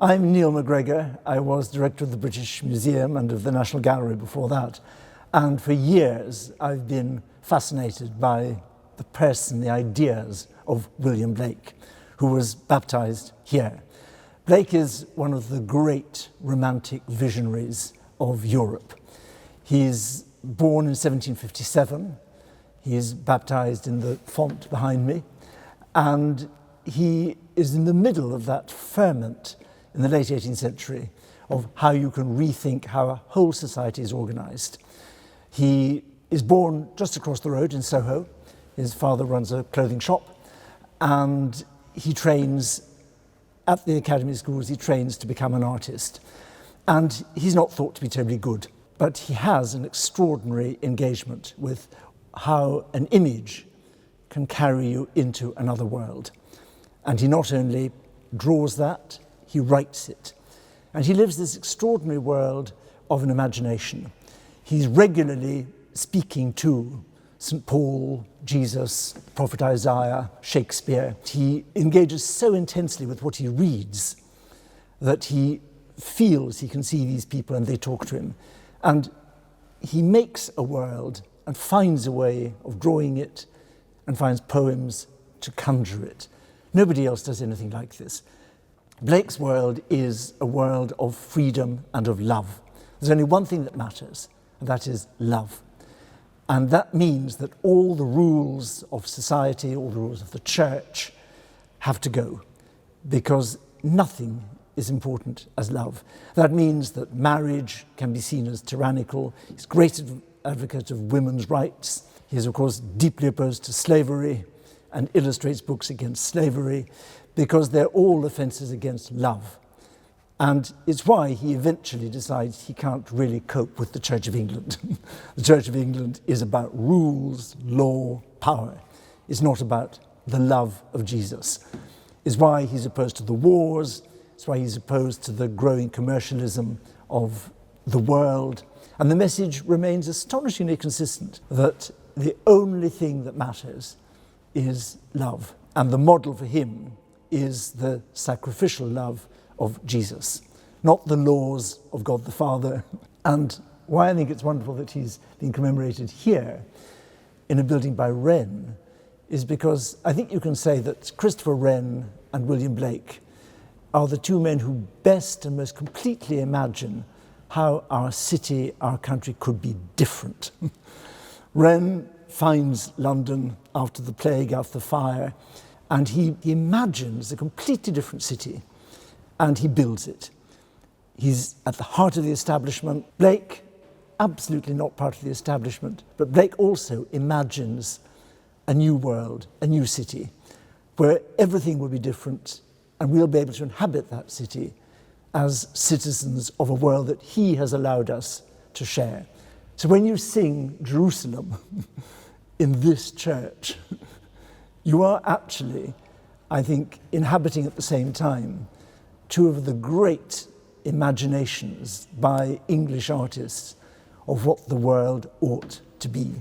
I'm Neil MacGregor. I was director of the British Museum and of the National Gallery before that. And for years, I've been fascinated by the person, the ideas of William Blake, who was baptised here. Blake is one of the great romantic visionaries of Europe. He's born in 1757. He is baptised in the font behind me. And he is in the middle of that ferment in the late 18th century of how you can rethink how a whole society is organised. He is born just across the road in Soho. His father runs a clothing shop, and he trains at the academy schools. He trains to become an artist. And he's not thought to be terribly good, but he has an extraordinary engagement with how an image can carry you into another world. And he not only draws that, he writes it. And he lives this extraordinary world of an imagination. He's regularly speaking to St. Paul, Jesus, Prophet Isaiah, Shakespeare. He engages so intensely with what he reads that he feels he can see these people and they talk to him. And he makes a world and finds a way of drawing it and finds poems to conjure it. Nobody else does anything like this. Blake's world is a world of freedom and of love. There's only one thing that matters, and that is love. And that means that all the rules of society, all the rules of the church have to go, because nothing is important as love. That means that marriage can be seen as tyrannical. He's a great advocate of women's rights. He is, of course, deeply opposed to slavery and illustrates books against slavery, because they're all offences against love. And it's why he eventually decides he can't really cope with the Church of England. The Church of England is about rules, law, power. It's not about the love of Jesus. It's why he's opposed to the wars. It's why he's opposed to the growing commercialism of the world. And the message remains astonishingly consistent, that the only thing that matters is love. And the model for him is the sacrificial love of Jesus, not the laws of God the Father. And why I think it's wonderful that he's been commemorated here in a building by Wren is because I think you can say that Christopher Wren and William Blake are the two men who best and most completely imagine how our city, our country could be different. Wren finds London after the plague, after the fire, and he imagines a completely different city, and he builds it. He's at the heart of the establishment. Blake, absolutely not part of the establishment, but Blake also imagines a new world, a new city, where everything will be different, and we'll be able to inhabit that city as citizens of a world that he has allowed us to share. So when you sing Jerusalem in this church, you are actually, I think, inhabiting at the same time two of the great imaginations by English artists of what the world ought to be.